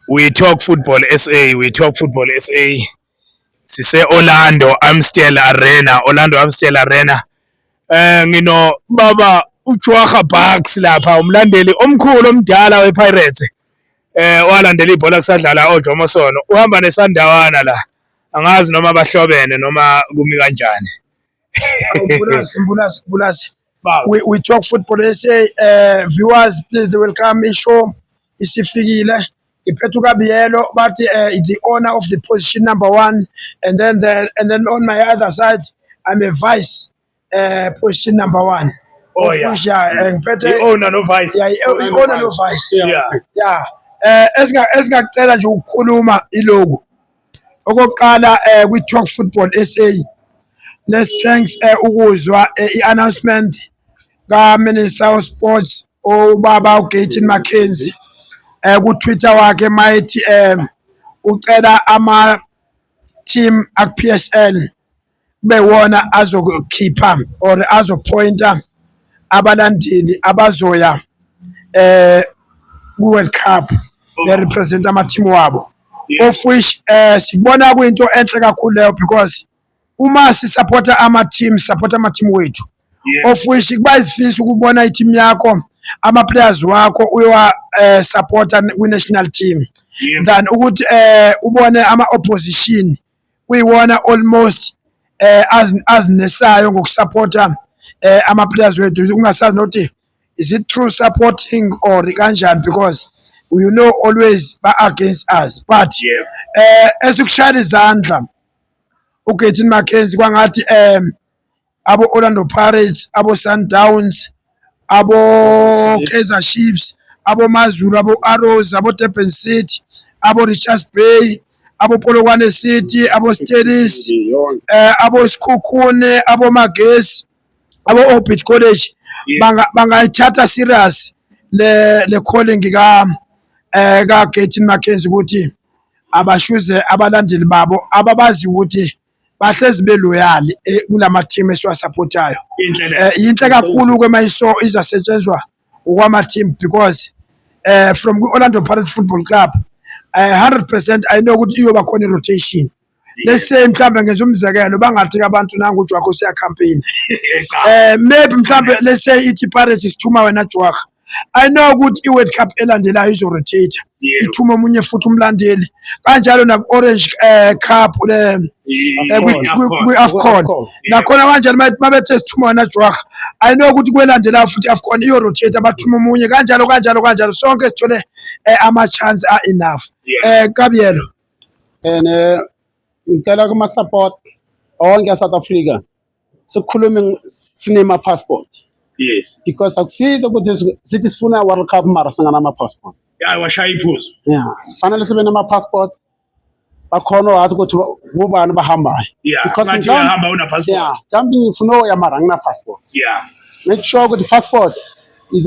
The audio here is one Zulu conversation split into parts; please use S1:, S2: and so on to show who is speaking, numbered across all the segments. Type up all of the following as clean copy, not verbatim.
S1: We talk football SA, we talk football SA. Sise Orlando Amstel Arena, Orlando Amstel Arena. Ngino baba uJwaga Bucks lapha umlandeli omkhulu omdala wePirates. Walandela ibhola kusadlala oJomo Sono. Uhamba nesandawana la. Angazi noma bahlobene noma kumi kanjani.
S2: Mbulasi. We talk football SA. Viewers, please welcome isho isifikile. Ipetuka Bielo, but the owner of the position number 1, and then on my other side, I'm a vice position number 1.
S1: Oh yeah. The owner no vice.
S2: Yeah, owner no vice. Yeah. Esingacela nje ukukhuluma ilogo. Okokuqala we talk football SA. Let's thanks ukuzwa i-announcement ka Minister of Sports obaba uGayton Mackenzie. Ku Twitter wakhe mayithi ucela ama team ak PSL bewona azokhipha or azopointa abalandeli abazoya ku World Cup be represent ama team wabo, of which sibona kuyinto enhle kakhulu leyo because uma si supporta ama team wethu, of which kuba isifisa ukubona i-team yakho ama players wakho uya supporta kwi-national team than ukuthi ubone ama opposition kuyiwona almost azinesayo ngokusupporta ama players wethu, ungasazi nokuthi is it true supporting or kanjani, because you know always ba against us, but esikushaya izandla uGayton Mackenzie kwangathi abo Orlando Pirates, abo Sundowns, abo Kaizer Chiefs, abo Mazulu, abo Arrows, abo Durban City, abo Richards Bay, abo Polokwane City, abo Stelis, abo Sekhukhune, abo Magesi, abo Orbit College bangayithatha serious le calling ka Gayton Mackenzie ukuthi abashuze abalandeli babo ababazi ukuthi bahlezi beloyal kulama team esiwasupportayo. Inhle kakhulu kwemayiso izasetshenzwa kwama team, because from Orlando Pirates Football Club 100% I know ukuthi iyoba khona rotation. Let's say mhlambe ngenza umzekelo bangathi abantu nangu uJwaga usiya campaign. Maybe mhlambe let's say ithi Pirates isithuma wena Jwaga, I know ukuthi iWorld Cup elandelayo izo rotate ithuma omunye futhi umlandeli kanjalo na Orange Cup kwi AFCON nakhona kanjalo mabethe sithuma wena Jwaga, I know ukuthi kwelandelayo futhi AFCON iyo rotate abathuma omunye kanjalo sonke sithole ama chance are enough. Kabielo
S3: ngicela kuma support onke South Africa sikhulume sinema passport.
S1: Yes.
S3: Because akusiza ukuthi sithi sifuna World Cup mara singana ama passport.
S1: Yeah, washaya iphuzu.
S3: Yeah, sifanele sibe nama passport bakhona wathi ukuthi ubani bahambayo.
S1: Yeah,
S3: because
S1: ngathi uyahamba una passport.
S3: Yeah, kambi ngifuna ya mara ngina passport.
S1: Yeah.
S3: Make sure ukuthi passport is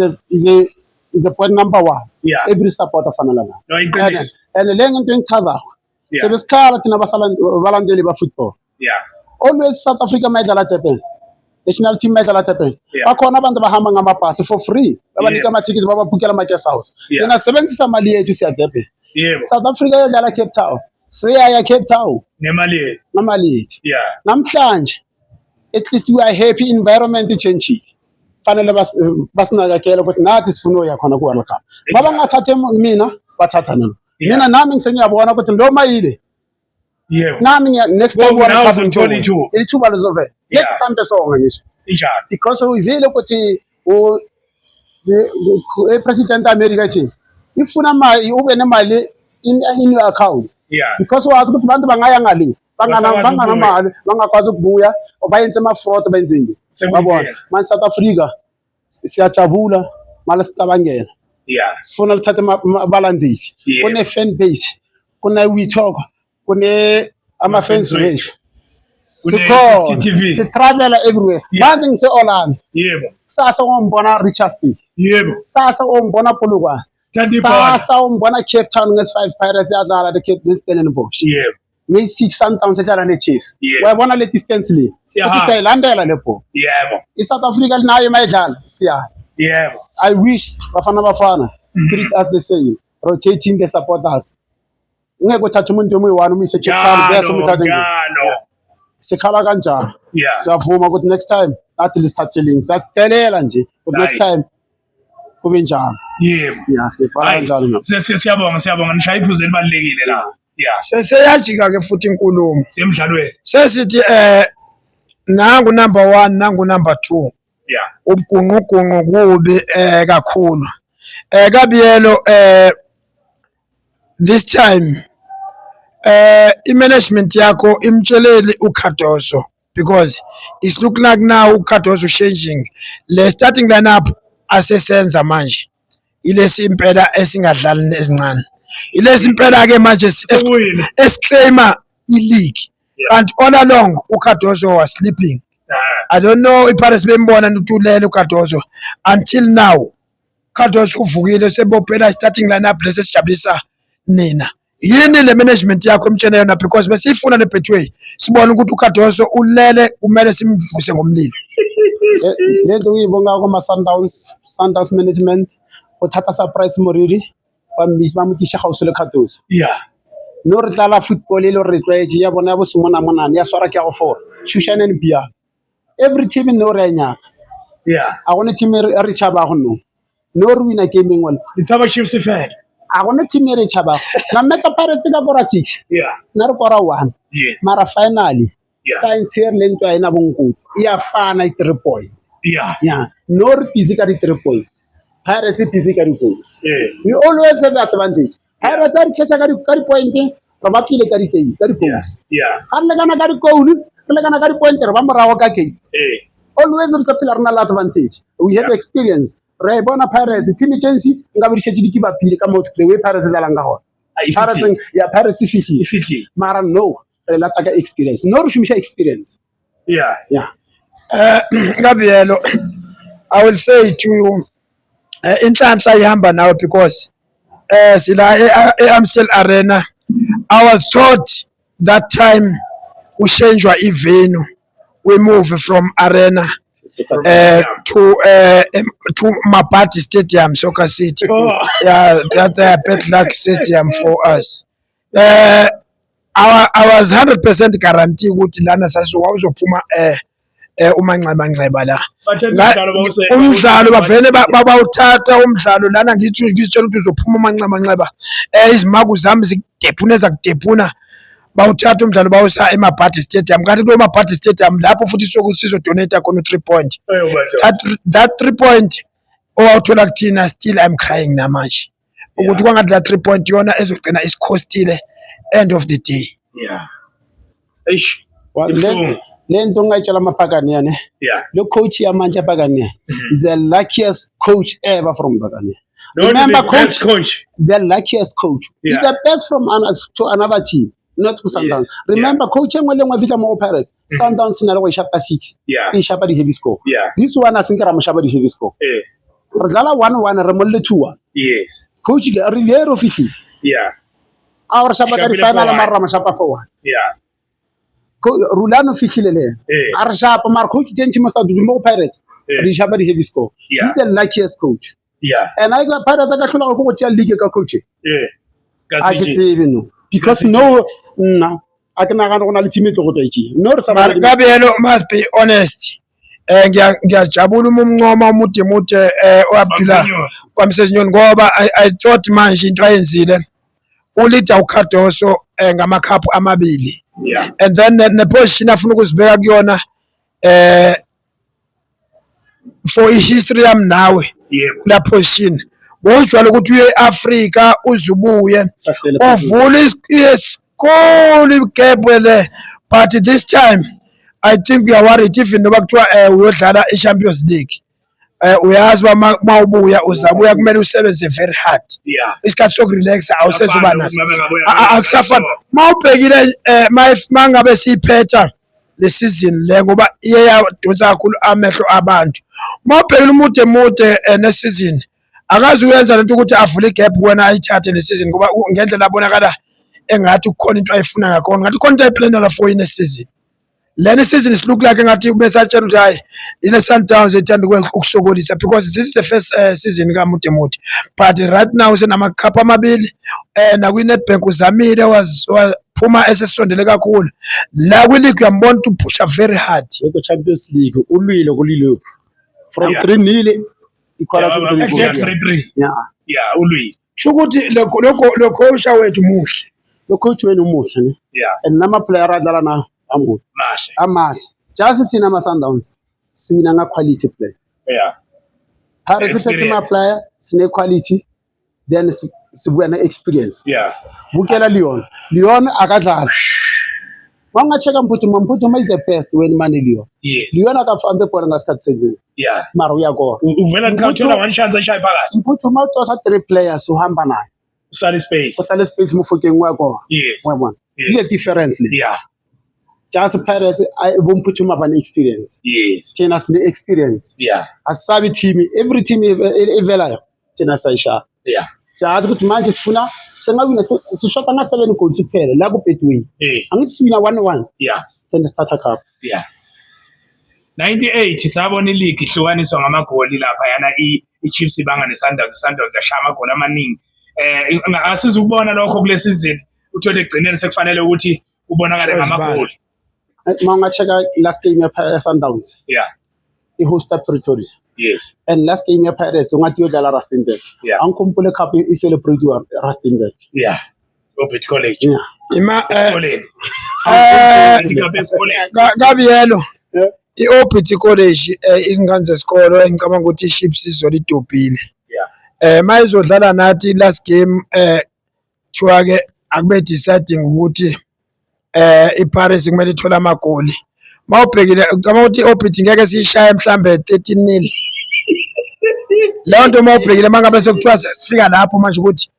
S3: a point number 1.
S1: Yeah.
S3: Every supporter fanele na.
S1: No incredible.
S3: And lenye into engichazako. Sebesikhala thina balandeli ba football.
S1: Yeah.
S3: Always South Africa mayidlala Durban. National team mayidlala Durban. Bakhona abantu bahamba ngamabhasi for free. Babanika ama-tickets bababhukela ama-guest house. Thina sebenzisa mali yethu siya Durban. South Africa yodlala Cape Town. Siyaya Cape Town. Nemali yethu.
S1: Yeah.
S3: Namhlanje at least we are happy, environment ichange. Fanele basinakekele ukuthi nathi sifuna uya khona ku World Cup. Baba ngathathe mina bathatha nami. Mina nami ngisengiyabona ukuthi ndo mayile.
S1: Yebo.
S3: Nami next time World Cup
S1: 2022.
S3: Ilithuba lizovela. Ngesambe sonke ngisho.
S1: Injalo.
S3: Because uyivile ukuthi president America ethi ifuna mali ube nemali in your account.
S1: Yeah.
S3: Because wazi ukuthi abantu bangaya ngali banganamali bangakwazi ukubuya obayenze ama fraud benzini. Babona man South Africa siyajabula mala sicabangela.
S1: Yeah.
S3: Sifuna lithathe abalandeli. Kune fan base, kuna we talk, kune ama fans ratio. Si travel everywhere. Manje ngise Orlando.
S1: Yebo.
S3: Sasa umbona Richards Bay.
S1: Yebo.
S3: Sasa umbona Polokwane. Sasa umbona Cape Town nges5 Pirates yadlala the Cape Stellenbosch.
S1: Yebo.
S3: Nge6 Sundowns edlala ne-Chiefs. Wayibona le distance le. Futhi siyayilandela lepo.
S1: Yebo.
S3: I-South Africa linayo mayidlala siya.
S1: Yebo.
S3: I wish bafana treat us the same. rotating the supporters. Ngeke uthathe umuntu omuyi-1 umyise Cape Town bese umthathe nje. Sikhala kanjalo. Siyavuma ukuthi next time nathi lisithathelini. Siyacelela nje ukuthi next time kube njalo.
S1: Yebo.
S3: Yeah, sifala kanjalo.
S1: Siyabonga nishaya iphuzu elibalekile la. Yeah.
S2: Sesiyajika ke futhi inkulumo.
S1: Semdlalweni.
S2: Sesithi nangu number 1 nangu number 2.
S1: Yeah.
S2: Ubugungqugungqu kubi kakhulu. Kabiyelo this time i-management yakho imtsheleli uKhadoso because it's look like now uKhadoso changing le starting lineup asesenza manje ilesi impela esingadlali ezincane ilesi impela ke manje esiclaimer i-league and all along uKhadoso was sleeping. I don't know iPirates bembona nutulele uKhadoso until now Khadoso uvukile sebophela starting lineup lesesijabulisa nina yini le management yakho emtshela yona because besifuna le Betway sibona ukuthi uKhadoso ulele kumele simvuse ngomlilo.
S3: Lento uyibonga kuma Sundowns management uthatha surprise Moriri bamutisha gausele Khadoso.
S1: Yeah.
S3: No re tlala football ile re tlwaetse ya bona ya bosimona monana ya swara ke go fora Shushan Bia every team no re nya.
S1: Yeah.
S3: A gone team re tshaba go no re wina gaming one
S1: Ditaba Chiefs fela.
S3: A gone team re tshaba na Meta Pirates ka bora 6
S1: Yeah.
S3: na re kora 1
S1: Yes.
S3: mara finally
S1: Yeah.
S3: science here lento ina bonkutsi iya fana i 3 point.
S1: Yeah.
S3: No re busy ka di 3 point Pirates busy ka di goals.
S1: Yeah.
S3: We always have advantage. Pirates are catch ka di point re ba pile ka di goals.
S1: Yeah.
S3: Ga le kana ka di goal le kana ka di point re ba morago ka ke. Always re tla rena advantage. We have experience. Re bona Pirates team agency nga be di shetse di kiba pile ka motho the way Pirates za langa hona. Pirates fitli. Mara no, re la taka experience. No re shumisha experience.
S1: Yeah.
S2: Gabrielo, I will say to you inhlanhla ihamba nawe because sila eAmstel Arena I was taught that time ushenjwa ivenue we move from arena to Mapati Stadium, Soccer City. Yeah, that bad luck stadium for us. I was 100% guarantee ukuthi lana sasiwa uzophuma umanxeba la. Umdlalo bavele bawuthatha umdlalo lana ngitshela ukuthi uzophuma umanxeba. Izimaku zami zikudephuna zakudebhuna. Bawuthatha umdlalo bawusa eMapati Stadium kanti kulo Mapati Stadium lapho futhi sizo donate khona 3 point. That 3 point owawuthola kuthina still I'm crying namanje. Ukuthi kwangathi la 3 point yona ezogcina isikhostile end of the day.
S1: Yeah.
S3: Lento ngayitshela amaphakani yana. Lo coach yamanje aphakani is the luckiest coach ever from Pakani. Remember coach, the luckiest coach. He's the best from to another team. Not to Sundowns. Remember, coach engwe vita mo Pirates. Sundowns na lo shapa 6. In shapa di heavy score. This one I think ra mo shapa di heavy score. Re dlala 1-1 re molle 2-1.
S1: Yes.
S3: Coach ke Rivero fifi. Our shapa ka di final mara mo shapa 4-1. Rulano fichile le. Ar shapa mar coach tentsi mo sa du mo Pirates. Di shapa di heavy score. He's the luckiest coach. And I got Pirates ka hlola go tshia league ka coach. I get even no. Because no, I can not on a team to go to no,
S2: Gabrielo must be honest. Ngiyajabula umncoma umude uAbdullah kwamsezinyo ngoba I thought manje into ayenzile uleader uKhadoso ngamakhaphu amabili and then the position afuna ukuzibeka kuyona for history yami nawe la position wojwala ukuthi uye eAfrica uzubuye uvula isikole gap wele but this time I think we are worried even noba kuthiwa uyodlala iChampions League uyazi mawubuya uzabuya kumele usebenze very hard isikhathi sokurelax awusezuba naso akusafana mawubhekile mangabe siyiphetha le season le ngoba iye yadonsa kakhulu amehlo abantu mawubhekile umude ne season akazi uyenza lento ukuthi avule igap kuwena ayithathe le season ngoba ngendlela abonakala engathi kukhona into ayifuna ngakhona ngathi khona into ayiplanela for in season lena season is look like ngathi besatshela ukuthi hayi ine Sundowns ethanda ukusokolisa because this is the first season kaMutemude, but right now senamakhapha amabili na kwi-Nedbank uzamile waphuma esesondele kakhulu la kwi-league uyambona to push very hard
S3: ku Champions League ulwile kulilo from 3-0 iqualify
S1: exactly 3-3 yeah ulwile
S2: sho ukuthi lo coach wethu muhle,
S3: lo coach wenu muhle ne and nama player adlala na amuhle amahle just thina ama Sundowns sina nga quality play Pirates phethe ma player sine quality then sibuya na experience bukela Leon akadlala wangacheka Mputhuma is the best when mani Leon akafambe bhola ngasikhathi sedlule mara uyakona
S1: uvela ukuthola one chance eshaya phakathi
S3: Mputhuma utosa 3 players uhamba naye
S1: usale space
S3: mufokeng wakona wabona ile difference just Pirates Mputhuma bane experience thina sine experience asabi team every team evelayo thina sayisha siyazi ukuthi manje sifuna sengawina sishota nga 7 goals kuphela la ku Betway angithi siwina 1-1 then starter cup
S1: 98 sabona ileague ihlukaniswa ngamagoli lapha yana iChiefs ibanga neSundowns yashaya amagoli amaningi asizukubona lokho kule season uthole egcineni sekufanele ukuthi ubonakale ngamagoli
S3: mawungacheka last game ya Sundowns ihosta Pretoria and last game ya Pirates ungathi yodlala Rustenburg angikhumbule cup i-celebrate Rustenburg
S1: Obit College
S2: Gabrielo i-Obit College izingane zesikolo engicabanga ukuthi iChiefs izolidobhile mayizodlala nathi last game thiwa ke akube deciding ukuthi iParis kumele ithola amagoli mawubhekile ngicabanga ukuthi iObit ngeke siyishaya mhlambe 13-0 leyo nto mawubhekile mangabe sekuthiwa sifika lapho manje ukuthi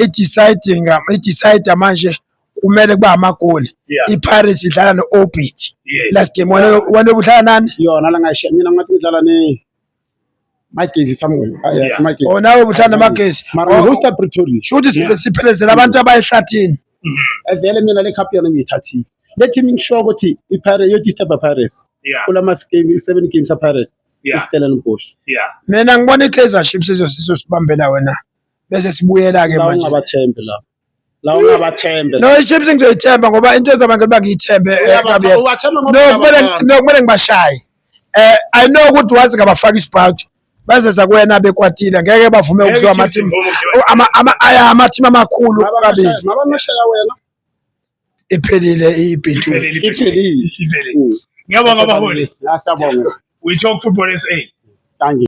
S2: i-decide manje kumele kuba amagoli iParis idlala neObit last game wena udlala nani
S3: yona la ngashiya mina ngathi ngidlala ne Magesi Samuel Magesi
S2: nawe udlala namagesi
S3: mara hosta Pretoria
S2: shothi siphelezela abantu abayi-13
S3: evele mina le cup yona ngiyithathile le team ngisho ukuthi iPirates yodisturb Pirates kulama game 7 games Pirates isitela noBosch
S2: mina ngibona iKaizer Chiefs sizosibambela wena bese sibuyela ke manje
S3: ungabathembe la ungabathembe
S2: no iChiefs ngizoyithemba ngoba into ezabantu bangiyithembe kumele ngibashaye I know ukuthi wazi ngabafaka isibhaq bazeza kuwena bekwatile ngeke bavume ukudwa amateam amakhulu kabi
S3: mabamashaya wena
S2: iphelile Betway
S1: ngiyabonga baholi
S3: asiyabonga
S1: we talk football SA
S3: thank you